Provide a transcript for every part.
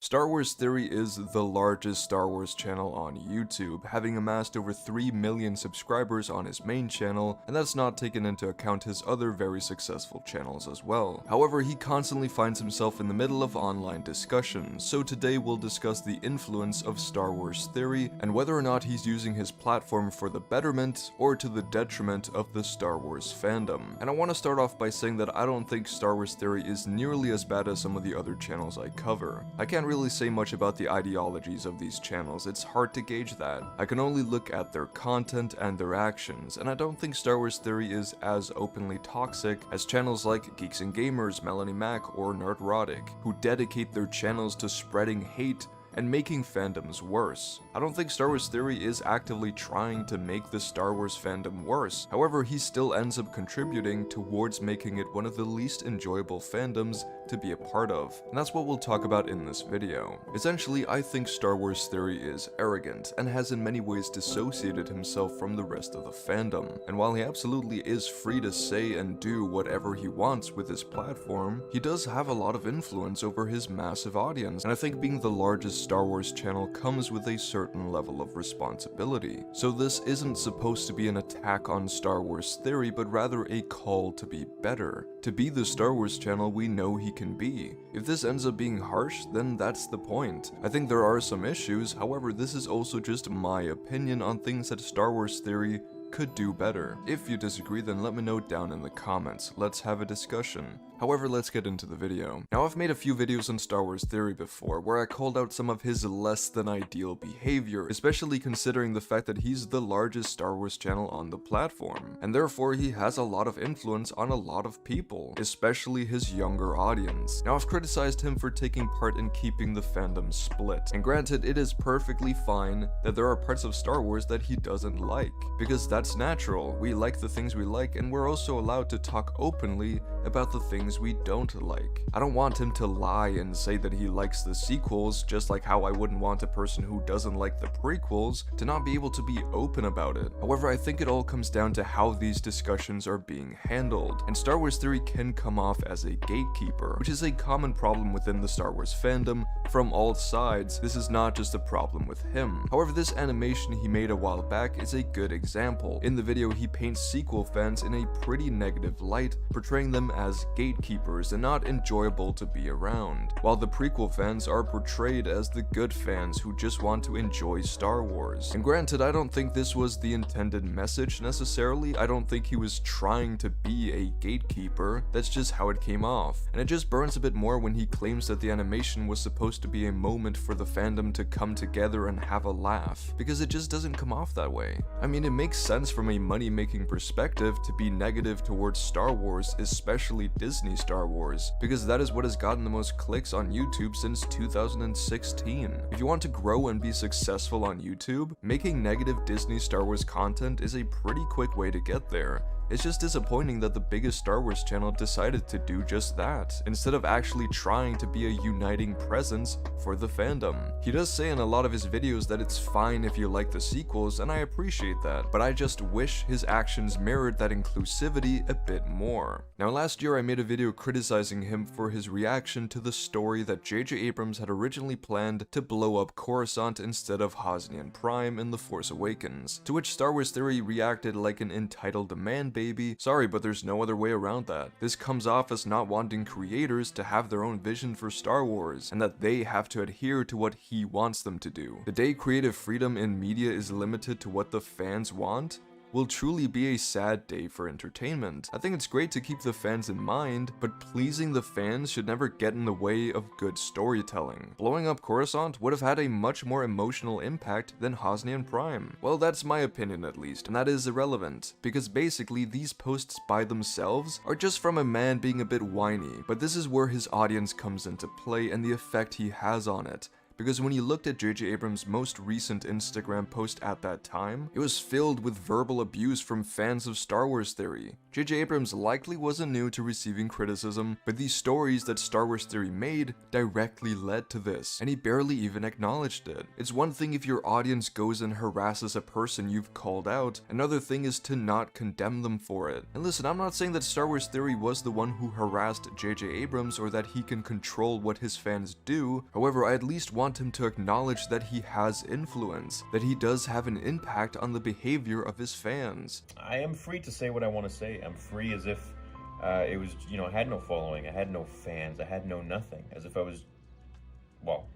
Star Wars Theory is the largest Star Wars channel on YouTube, having amassed over 3 million subscribers on his main channel, and that's not taken into account his other very successful channels as well. However, he constantly finds himself in the middle of online discussions, so today we'll discuss the influence of Star Wars Theory and whether or not he's using his platform for the betterment or to the detriment of the Star Wars fandom. And I want to start off by saying that I don't think Star Wars Theory is nearly as bad as some of the other channels I cover. I can't really say much about the ideologies of these channels, it's hard to gauge that. I can only look at their content and their actions, and I don't think Star Wars Theory is as openly toxic as channels like Geeks and Gamers, Melanie Mac, or Nerdrotic, who dedicate their channels to spreading hate and making fandoms worse. I don't think Star Wars Theory is actively trying to make the Star Wars fandom worse, however he still ends up contributing towards making it one of the least enjoyable fandoms to be a part of, and that's what we'll talk about in this video. Essentially, I think Star Wars Theory is arrogant, and has in many ways dissociated himself from the rest of the fandom, and while he absolutely is free to say and do whatever he wants with his platform, he does have a lot of influence over his massive audience, and I think being the largest Star Wars channel comes with a certain level of responsibility. So this isn't supposed to be an attack on Star Wars Theory, but rather a call to be better. To be the Star Wars channel we know he can be. If this ends up being harsh, then that's the point. I think there are some issues, however this is also just my opinion on things that Star Wars Theory could do better. If you disagree, then let me know down in the comments. Let's have a discussion. However, let's get into the video. Now, I've made a few videos on Star Wars Theory before, where I called out some of his less than ideal behavior, especially considering the fact that he's the largest Star Wars channel on the platform, and therefore he has a lot of influence on a lot of people, especially his younger audience. Now, I've criticized him for taking part in keeping the fandom split, and granted, it is perfectly fine that there are parts of Star Wars that he doesn't like, because that's natural. We like the things we like, and we're also allowed to talk openly about the things we don't like. I don't want him to lie and say that he likes the sequels, just like how I wouldn't want a person who doesn't like the prequels to not be able to be open about it. However, I think it all comes down to how these discussions are being handled, and Star Wars Theory can come off as a gatekeeper, which is a common problem within the Star Wars fandom from all sides. This is not just a problem with him. However, this animation he made a while back is a good example. In the video, he paints sequel fans in a pretty negative light, portraying them as gatekeepers and not enjoyable to be around, while the prequel fans are portrayed as the good fans who just want to enjoy Star Wars. And granted, I don't think this was the intended message necessarily. I don't think he was trying to be a gatekeeper, that's just how it came off. And it just burns a bit more when he claims that the animation was supposed to be a moment for the fandom to come together and have a laugh, because it just doesn't come off that way. I mean, it makes sense from a money-making perspective to be negative towards Star Wars, especially Disney Star Wars, because that is what has gotten the most clicks on YouTube since 2016. If you want to grow and be successful on YouTube, making negative Disney Star Wars content is a pretty quick way to get there. It's just disappointing that the biggest Star Wars channel decided to do just that, instead of actually trying to be a uniting presence for the fandom. He does say in a lot of his videos that it's fine if you like the sequels, and I appreciate that, but I just wish his actions mirrored that inclusivity a bit more. Now, last year I made a video criticizing him for his reaction to the story that J.J. Abrams had originally planned to blow up Coruscant instead of Hosnian Prime in The Force Awakens, to which Star Wars Theory reacted like an entitled man baby. Sorry, but there's no other way around that. This comes off as not wanting creators to have their own vision for Star Wars, and that they have to adhere to what he wants them to do. The day creative freedom in media is limited to what the fans want will truly be a sad day for entertainment. I think it's great to keep the fans in mind, but pleasing the fans should never get in the way of good storytelling. Blowing up Coruscant would have had a much more emotional impact than Hosnian Prime. Well, that's my opinion at least, and that is irrelevant, because basically these posts by themselves are just from a man being a bit whiny, but this is where his audience comes into play and the effect he has on it. because when you looked at J.J. Abrams' most recent Instagram post at that time, it was filled with verbal abuse from fans of Star Wars Theory. J.J. Abrams likely wasn't new to receiving criticism, but these stories that Star Wars Theory made directly led to this, and he barely even acknowledged it. It's one thing if your audience goes and harasses a person you've called out, another thing is to not condemn them for it. And listen, I'm not saying that Star Wars Theory was the one who harassed J.J. Abrams or that he can control what his fans do. However, I at least want him to acknowledge that he has influence, that he does have an impact on the behavior of his fans. I am free to say what I want to say. I'm free as if it was, I had no following, I had no fans, I had no nothing. As if I was, well,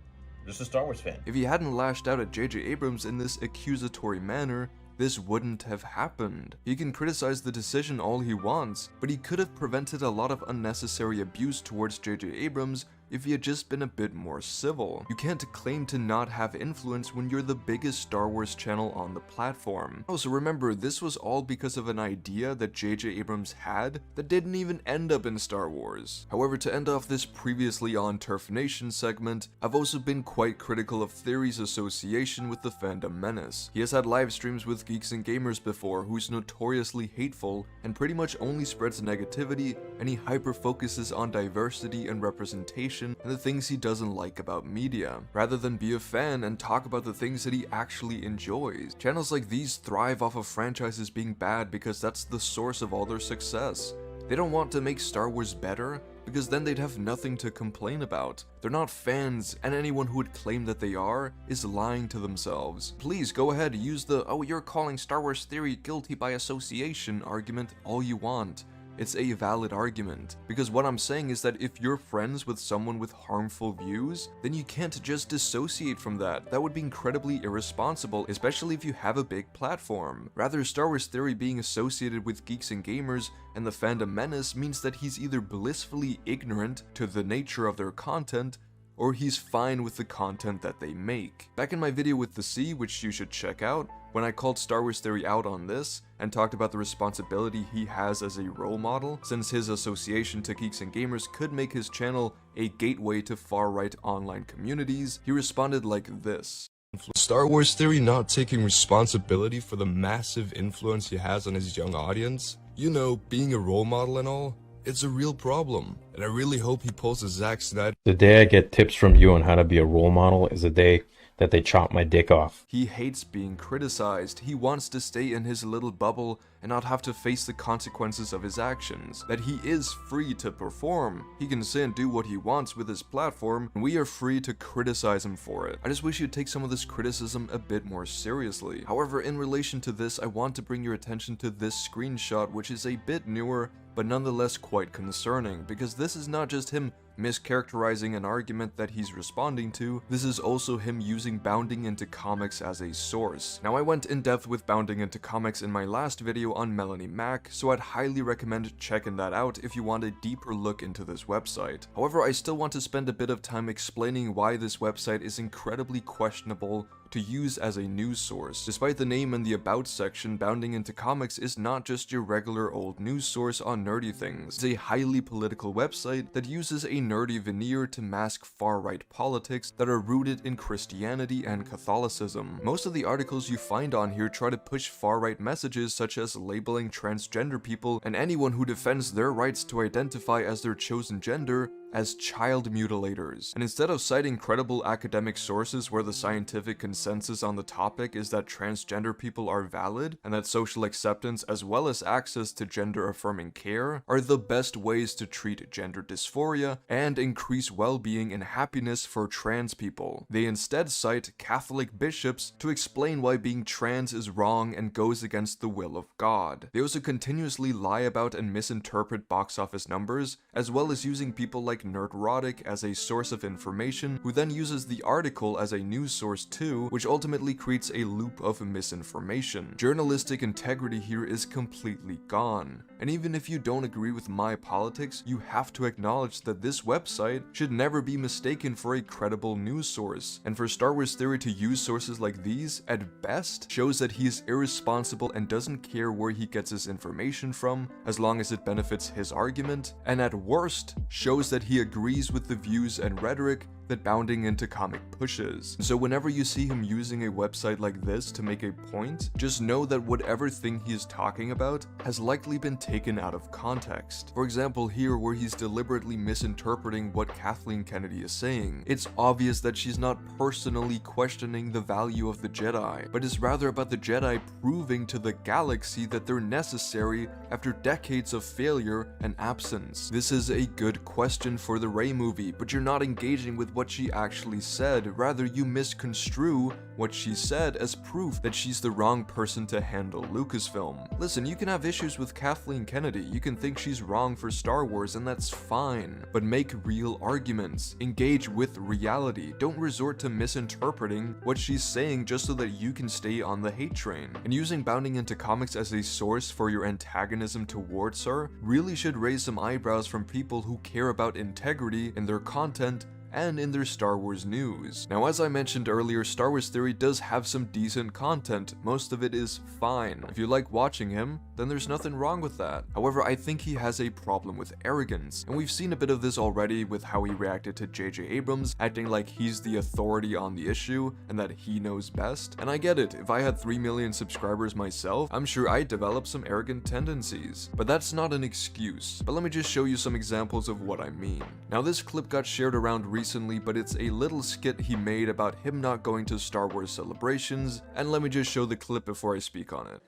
just a Star Wars fan. If he hadn't lashed out at J.J. Abrams in this accusatory manner, this wouldn't have happened. He can criticize the decision all he wants, but he could have prevented a lot of unnecessary abuse towards J.J. Abrams if he had just been a bit more civil. You can't claim to not have influence when you're the biggest Star Wars channel on the platform. Also remember, this was all because of an idea that J.J. Abrams had that didn't even end up in Star Wars. However, to end off this previously on Turf Nation segment, I've also been quite critical of Theory's association with the Fandom Menace. He has had live streams with Geeks and Gamers before, who's notoriously hateful and pretty much only spreads negativity, and he hyper-focuses on diversity and representation and the things he doesn't like about media, rather than be a fan and talk about the things that he actually enjoys. Channels like these thrive off of franchises being bad because that's the source of all their success. They don't want to make Star Wars better, because then they'd have nothing to complain about. They're not fans, and anyone who would claim that they are is lying to themselves. Please go ahead, use the "oh, you're calling Star Wars Theory guilty by association" argument all you want. It's a valid argument, because what I'm saying is that if you're friends with someone with harmful views, then you can't just dissociate from that. That would be incredibly irresponsible, especially if you have a big platform. Rather, Star Wars Theory being associated with Geeks and Gamers and the Fandom Menace means that he's either blissfully ignorant to the nature of their content, or he's fine with the content that they make. Back in my video with the C, which you should check out, when I called Star Wars Theory out on this, and talked about the responsibility he has as a role model, since his association to Geeks and Gamers could make his channel a gateway to far-right online communities, he responded like this. Star Wars Theory not taking responsibility for the massive influence he has on his young audience? You know, being a role model and all? It's a real problem, and I really hope he pulls a Zack Snyder. The day I get tips from you on how to be a role model is the day that they chop my dick off. He hates being criticized. He wants to stay in his little bubble and not have to face the consequences of his actions. That he is free to perform. He can say and do what he wants with his platform, and we are free to criticize him for it. I just wish you'd take some of this criticism a bit more seriously. However, in relation to this, I want to bring your attention to this screenshot, which is a bit newer, but nonetheless quite concerning, because this is not just him mischaracterizing an argument that he's responding to, this is also him using Bounding Into Comics as a source. Now, I went in depth with Bounding Into Comics in my last video on Melanie Mack, so I'd highly recommend checking that out if you want a deeper look into this website. However, I still want to spend a bit of time explaining why this website is incredibly questionable to use as a news source. Despite the name and the About section, Bounding Into Comics is not just your regular old news source on nerdy things. It's a highly political website that uses a nerdy veneer to mask far-right politics that are rooted in Christianity and Catholicism. Most of the articles you find on here try to push far-right messages such as labeling transgender people and anyone who defends their rights to identify as their chosen gender as child mutilators. And instead of citing credible academic sources where the scientific consensus on the topic is that transgender people are valid, and that social acceptance as well as access to gender-affirming care are the best ways to treat gender dysphoria and increase well-being and happiness for trans people, they instead cite Catholic bishops to explain why being trans is wrong and goes against the will of God. They also continuously lie about and misinterpret box office numbers, as well as using people like Nerdrotic as a source of information, who then uses the article as a news source too, which ultimately creates a loop of misinformation. Journalistic integrity here is completely gone. And even if you don't agree with my politics, you have to acknowledge that this website should never be mistaken for a credible news source. And for Star Wars Theory to use sources like these, at best, shows that he is irresponsible and doesn't care where he gets his information from, as long as it benefits his argument, and at worst, shows that he agrees with the views and rhetoric that Bounding Into Comic pushes. So whenever you see him using a website like this to make a point, just know that whatever thing he is talking about has likely been taken out of context. For example, here where he's deliberately misinterpreting what Kathleen Kennedy is saying, it's obvious that she's not personally questioning the value of the Jedi, but is rather about the Jedi proving to the galaxy that they're necessary after decades of failure and absence. This is a good question for the Rey movie, but you're not engaging with what she actually said, rather you misconstrue what she said as proof that she's the wrong person to handle Lucasfilm. Listen, you can have issues with Kathleen Kennedy, you can think she's wrong for Star Wars, and that's fine, but make real arguments, engage with reality, don't resort to misinterpreting what she's saying just so that you can stay on the hate train. And using Bounding Into Comics as a source for your antagonism towards her really should raise some eyebrows from people who care about integrity in their content and in their Star Wars news. Now, as I mentioned earlier, Star Wars Theory does have some decent content. Most of it is fine. If you like watching him, then there's nothing wrong with that. However, I think he has a problem with arrogance, and we've seen a bit of this already with how he reacted to J.J. Abrams, acting like he's the authority on the issue and that he knows best. And I get it, if I had 3 million subscribers myself, I'm sure I'd develop some arrogant tendencies. But that's not an excuse. But let me just show you some examples of what I mean. Now, this clip got shared around recently, but it's a little skit he made about him not going to Star Wars celebrations, and let me just show the clip before I speak on it.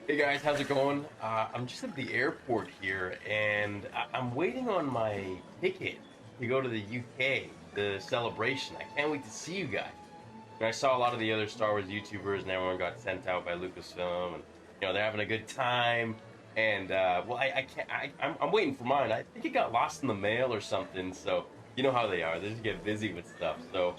Hey guys, how's it going? I'm just at the airport here, and I'm waiting on my ticket to go to the UK, the celebration. I can't wait to see you guys. And I saw a lot of the other Star Wars YouTubers, and everyone got sent out by Lucasfilm, and you know they're having a good time. And well, I can't. I'm waiting for mine. I think it got lost in the mail or something. So you know how they are. They just get busy with stuff. So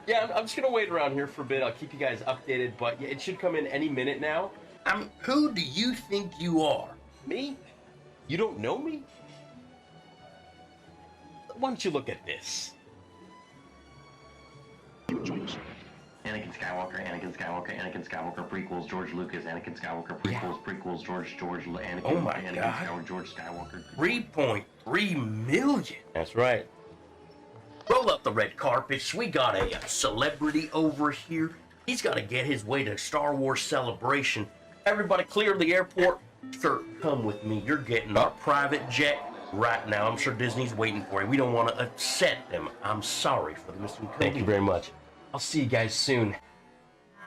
yeah, I'm just gonna wait around here for a bit. I'll keep you guys updated, but yeah, it should come in any minute now. Who do you think you are? Me? You don't know me? Why don't you look at this? Anakin Skywalker, prequels, George Lucas, Anakin Skywalker, prequels, George, Anakin, Oh my Anakin God. Skywalker, George Skywalker. 3.3 million. That's right. Roll up the red carpets. We got a celebrity over here. He's got to get his way to Star Wars Celebration. Everybody clear the airport. Sir, come with me. You're getting our private jet right now. I'm sure Disney's waiting for you. We don't want to upset them. I'm sorry for the misinterpretation. Thank you very much. I'll see you guys soon.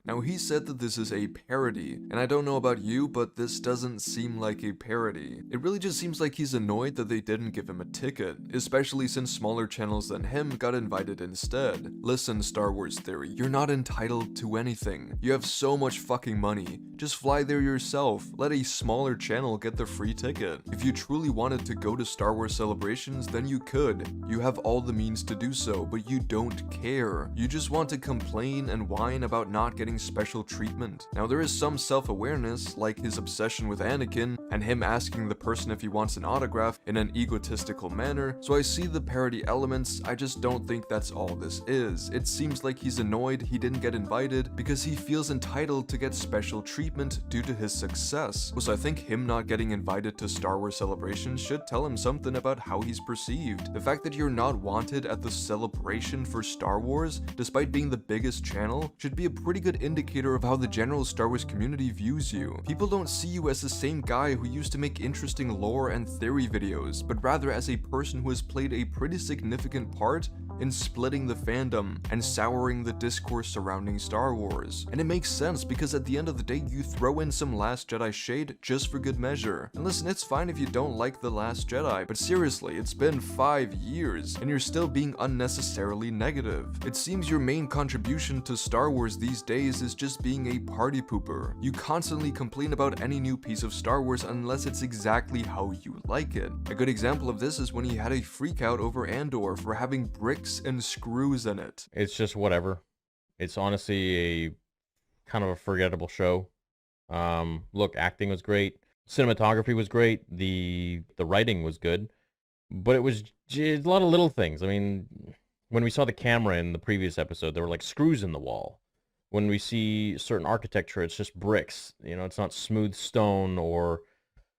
Now, he said that this is a parody, and I don't know about you, but this doesn't seem like a parody. It really just seems like he's annoyed that they didn't give him a ticket, especially since smaller channels than him got invited instead. Listen, Star Wars Theory, you're not entitled to anything. You have so much fucking money. Just fly there yourself. Let a smaller channel get the free ticket. If you truly wanted to go to Star Wars celebrations, then you could. You have all the means to do so, but you don't care. You just want to complain and whine about not getting special treatment. Now, there is some self-awareness, like his obsession with Anakin, and him asking the person if he wants an autograph in an egotistical manner, so I see the parody elements. I just don't think that's all this is. It seems like he's annoyed he didn't get invited because he feels entitled to get special treatment due to his success. So I think him not getting invited to Star Wars celebrations should tell him something about how he's perceived. The fact that you're not wanted at the celebration for Star Wars, despite being the biggest channel, should be a pretty good indicator of how the general Star Wars community views you. People don't see you as the same guy who used to make interesting lore and theory videos, but rather as a person who has played a pretty significant part in splitting the fandom and souring the discourse surrounding Star Wars. And it makes sense because at the end of the day, you throw in some Last Jedi shade just for good measure. And listen, it's fine if you don't like The Last Jedi, but seriously, it's been 5 years and you're still being unnecessarily negative. It seems your main contribution to Star Wars these days is just being a party pooper. You constantly complain about any new piece of Star Wars unless it's exactly how you like it. A good example of this is when he had a freak out over Andor for having bricks and screws in it. It's just whatever. It's honestly a kind of a forgettable show. Look, acting was great. Cinematography was great. The writing was good. But it was a lot of little things. I mean, when we saw the camera in the previous episode, there were like screws in the wall. When we see certain architecture, it's just bricks. You know, it's not smooth stone or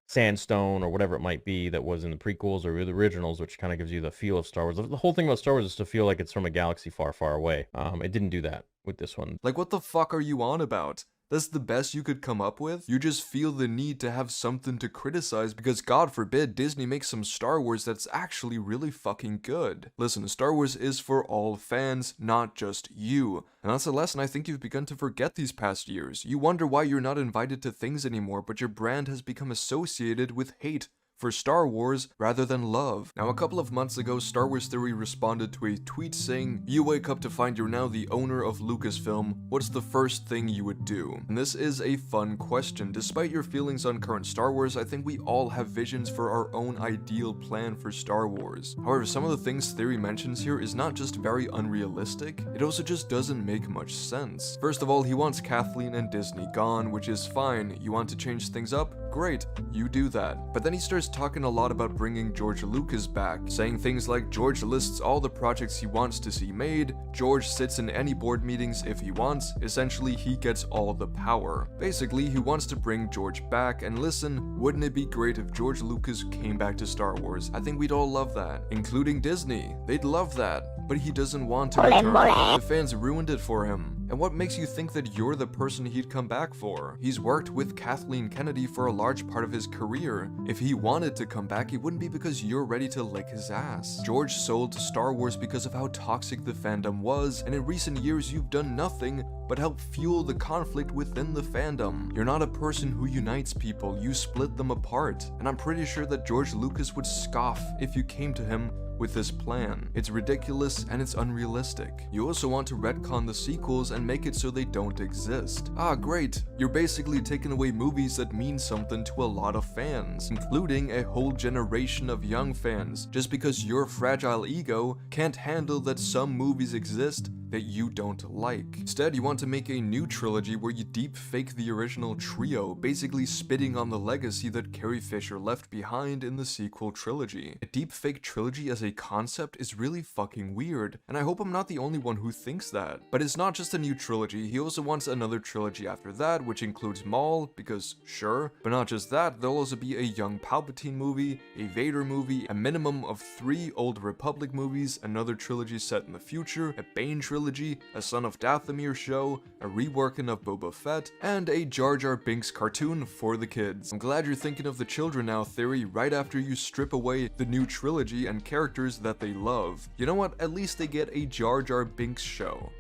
sandstone or whatever it might be that was in the prequels or the originals, which kind of gives you the feel of Star Wars. The whole thing about Star Wars is to feel like it's from a galaxy far, far away. It didn't do that with this one. Like, what the fuck are you on about? That's the best you could come up with? You just feel the need to have something to criticize because God forbid Disney makes some Star Wars that's actually really fucking good. Listen, Star Wars is for all fans, not just you. And that's a lesson I think you've begun to forget these past years. You wonder why you're not invited to things anymore, but your brand has become associated with hate for Star Wars rather than love. Now, a couple of months ago, Star Wars Theory responded to a tweet saying, "You wake up to find you're now the owner of Lucasfilm. What's the first thing you would do?" And this is a fun question. Despite your feelings on current Star Wars, I think we all have visions for our own ideal plan for Star Wars. However, some of the things Theory mentions here is not just very unrealistic, it also just doesn't make much sense. First of all, he wants Kathleen and Disney gone, which is fine. You want to change things up? Great, you do that. But then he starts talking a lot about bringing George Lucas back, saying things like George lists all the projects he wants to see made, George sits in any board meetings if he wants, essentially he gets all the power. Basically, he wants to bring George back, and listen, wouldn't it be great if George Lucas came back to Star Wars? I think we'd all love that, including Disney. They'd love that. But he doesn't want to return. The fans ruined it for him. And what makes you think that you're the person he'd come back for? He's worked with Kathleen Kennedy for a large part of his career. If he wanted to come back, it wouldn't be because you're ready to lick his ass. George sold to Star Wars because of how toxic the fandom was, and in recent years you've done nothing but help fuel the conflict within the fandom. You're not a person who unites people, you split them apart. And I'm pretty sure that George Lucas would scoff if you came to him with this plan. It's ridiculous and it's unrealistic. You also want to retcon the sequels and make it so they don't exist. Ah, great. You're basically taking away movies that mean something to a lot of fans, including a whole generation of young fans, just because your fragile ego can't handle that some movies exist that you don't like. Instead, you want to make a new trilogy where you deep fake the original trio, basically spitting on the legacy that Carrie Fisher left behind in the sequel trilogy. A deep fake trilogy as a concept is really fucking weird, and I hope I'm not the only one who thinks that. But it's not just a new trilogy, he also wants another trilogy after that, which includes Maul, because sure, but not just that, there'll also be a young Palpatine movie, a Vader movie, a minimum of 3 Old Republic movies, another trilogy set in the future, a Bane trilogy, a Son of Dathomir show, a reworking of Boba Fett, and a Jar Jar Binks cartoon for the kids. I'm glad you're thinking of the children now, Theory, right after you strip away the new trilogy and characters that they love. You know what? At least they get a Jar Jar Binks show.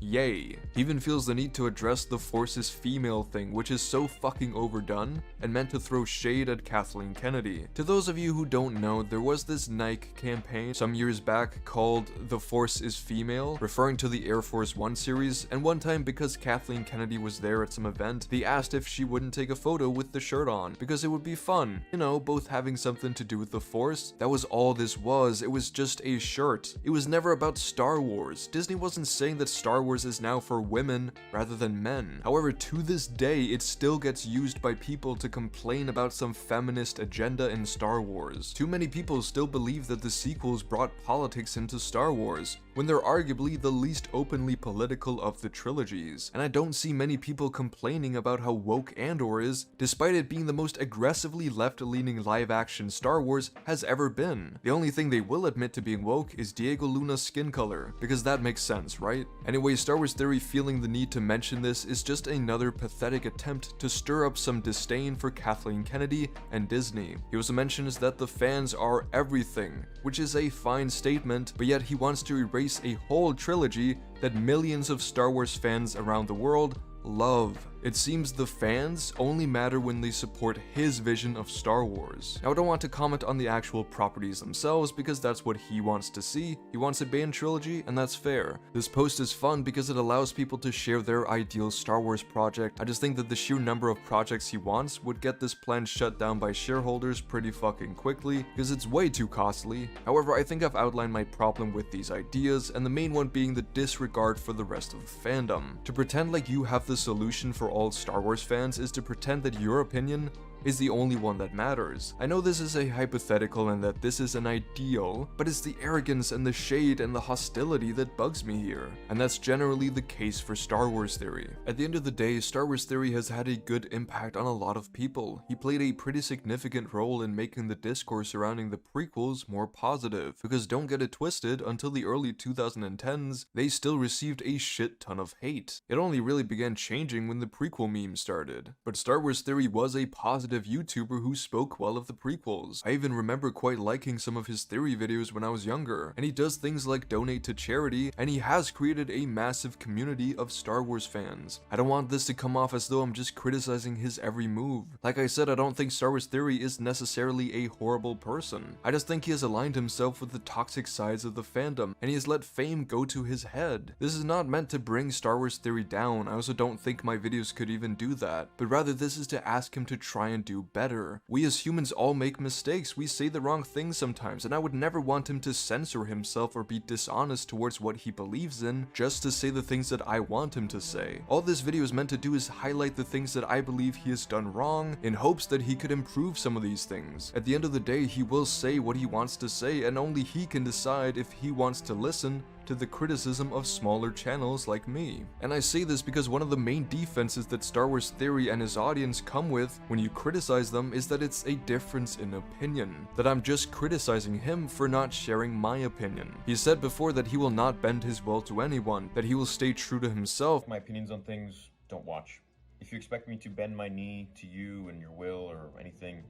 Yay. He even feels the need to address the Force's female thing, which is so fucking overdone and meant to throw shade at Kathleen Kennedy. To those of you who don't know, there was this Nike campaign some years back called The Force is Female, referring to the Air Force One series, and one time because Kathleen Kennedy was there at some event, they asked if she wouldn't take a photo with the shirt on, because it would be fun. You know, both having something to do with the Force. That was all this was. It was just a shirt. It was never about Star Wars. Disney wasn't saying that Star Wars is now for women rather than men. However, to this day, it still gets used by people to complain about some feminist agenda in Star Wars. Too many people still believe that the sequels brought politics into Star Wars, when they're arguably the least openly political of the trilogies. And I don't see many people complaining about how woke Andor is, despite it being the most aggressively left-leaning live-action Star Wars has ever been. The only thing they will admit to being woke is Diego Luna's skin color, because that makes sense, right? Anyway, Star Wars Theory feeling the need to mention this is just another pathetic attempt to stir up some disdain for Kathleen Kennedy and Disney. He also mentions that the fans are everything, which is a fine statement, but yet he wants to erase a whole trilogy that millions of Star Wars fans around the world love. It seems the fans only matter when they support his vision of Star Wars. Now, I don't want to comment on the actual properties themselves because that's what he wants to see. He wants a Bane trilogy, and that's fair. This post is fun because it allows people to share their ideal Star Wars project. I just think that the sheer number of projects he wants would get this plan shut down by shareholders pretty fucking quickly because it's way too costly. However, I think I've outlined my problem with these ideas, and the main one being the disregard for the rest of the fandom. To pretend like you have the solution for all Star Wars fans is to pretend that your opinion is the only one that matters. I know this is a hypothetical and that this is an ideal, but it's the arrogance and the shade and the hostility that bugs me here. And that's generally the case for Star Wars Theory. At the end of the day, Star Wars Theory has had a good impact on a lot of people. He played a pretty significant role in making the discourse surrounding the prequels more positive, because don't get it twisted, until the early 2010s, they still received a shit ton of hate. It only really began changing when the prequel meme started. But Star Wars Theory was a positive YouTuber who spoke well of the prequels. I even remember quite liking some of his theory videos when I was younger, and he does things like donate to charity, and he has created a massive community of Star Wars fans. I don't want this to come off as though I'm just criticizing his every move. Like I said, I don't think Star Wars Theory is necessarily a horrible person. I just think he has aligned himself with the toxic sides of the fandom, and he has let fame go to his head. This is not meant to bring Star Wars Theory down. I also don't think my videos could even do that, but rather this is to ask him to try and do better. We as humans all make mistakes. We say the wrong things sometimes, and I would never want him to censor himself or be dishonest towards what he believes in just to say the things that I want him to say. All this video is meant to do is highlight the things that I believe he has done wrong in hopes that he could improve some of these things. At the end of the day, he will say what he wants to say, and only he can decide if he wants to listen to the criticism of smaller channels like me. And I say this because one of the main defenses that Star Wars Theory and his audience come with when you criticize them is that it's a difference in opinion, that I'm just criticizing him for not sharing my opinion. He said before that he will not bend his will to anyone, that he will stay true to himself. My opinions on things, don't watch. If you expect me to bend my knee to you and your will or anything,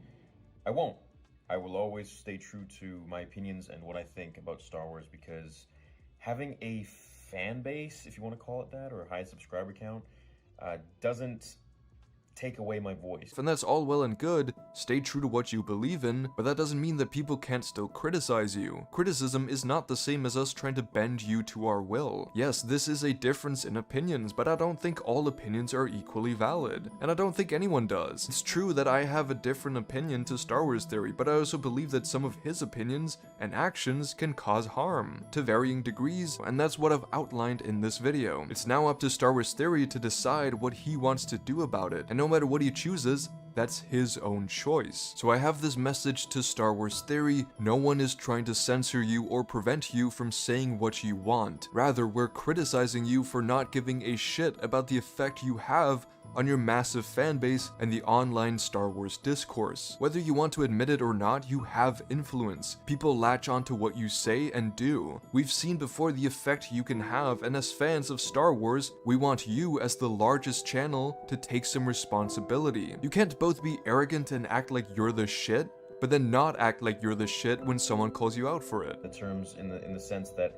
I won't. I will always stay true to my opinions and what I think about Star Wars, because having a fan base, if you want to call it that, or a high subscriber count, doesn't take away my voice. And that's all well and good, stay true to what you believe in, but that doesn't mean that people can't still criticize you. Criticism is not the same as us trying to bend you to our will. Yes, this is a difference in opinions, but I don't think all opinions are equally valid, and I don't think anyone does. It's true that I have a different opinion to Star Wars Theory, but I also believe that some of his opinions and actions can cause harm, to varying degrees, and that's what I've outlined in this video. It's now up to Star Wars Theory to decide what he wants to do about it, and no matter what he chooses, that's his own choice. So I have this message to Star Wars Theory: no one is trying to censor you or prevent you from saying what you want. Rather, we're criticizing you for not giving a shit about the effect you have on your massive fan base and the online Star Wars discourse. Whether you want to admit it or not, you have influence. People latch onto what you say and do. We've seen before the effect you can have, and as fans of Star Wars, we want you as the largest channel to take some responsibility. You can't both be arrogant and act like you're the shit, but then not act like you're the shit when someone calls you out for it. The terms in the sense that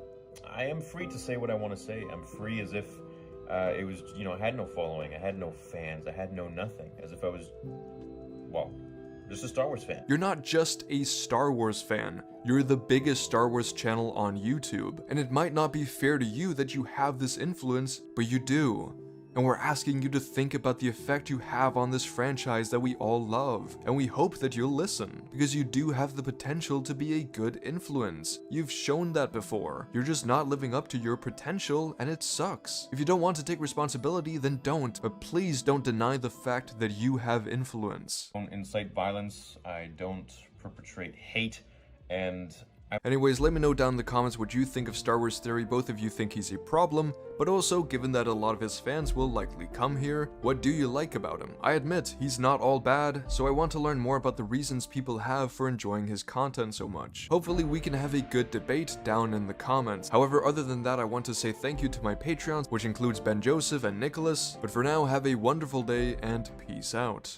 I am free to say what I want to say. I'm free as if it was, I had no following, I had no fans, I had no nothing, as if I was, well, just a Star Wars fan. You're not just a Star Wars fan, you're the biggest Star Wars channel on YouTube, and it might not be fair to you that you have this influence, but you do. And we're asking you to think about the effect you have on this franchise that we all love, and we hope that you'll listen, because you do have the potential to be a good influence. You've shown that before. You're just not living up to your potential, and it sucks. If you don't want to take responsibility, then don't, but please don't deny the fact that you have influence. I don't incite violence, I don't perpetrate hate, and anyways, let me know down in the comments what you think of Star Wars Theory. Both of you think he's a problem, but also, given that a lot of his fans will likely come here, what do you like about him? I admit, he's not all bad, so I want to learn more about the reasons people have for enjoying his content so much. Hopefully we can have a good debate down in the comments. However, other than that, I want to say thank you to my Patreons, which includes Ben Joseph and Nicholas, but for now, have a wonderful day and peace out.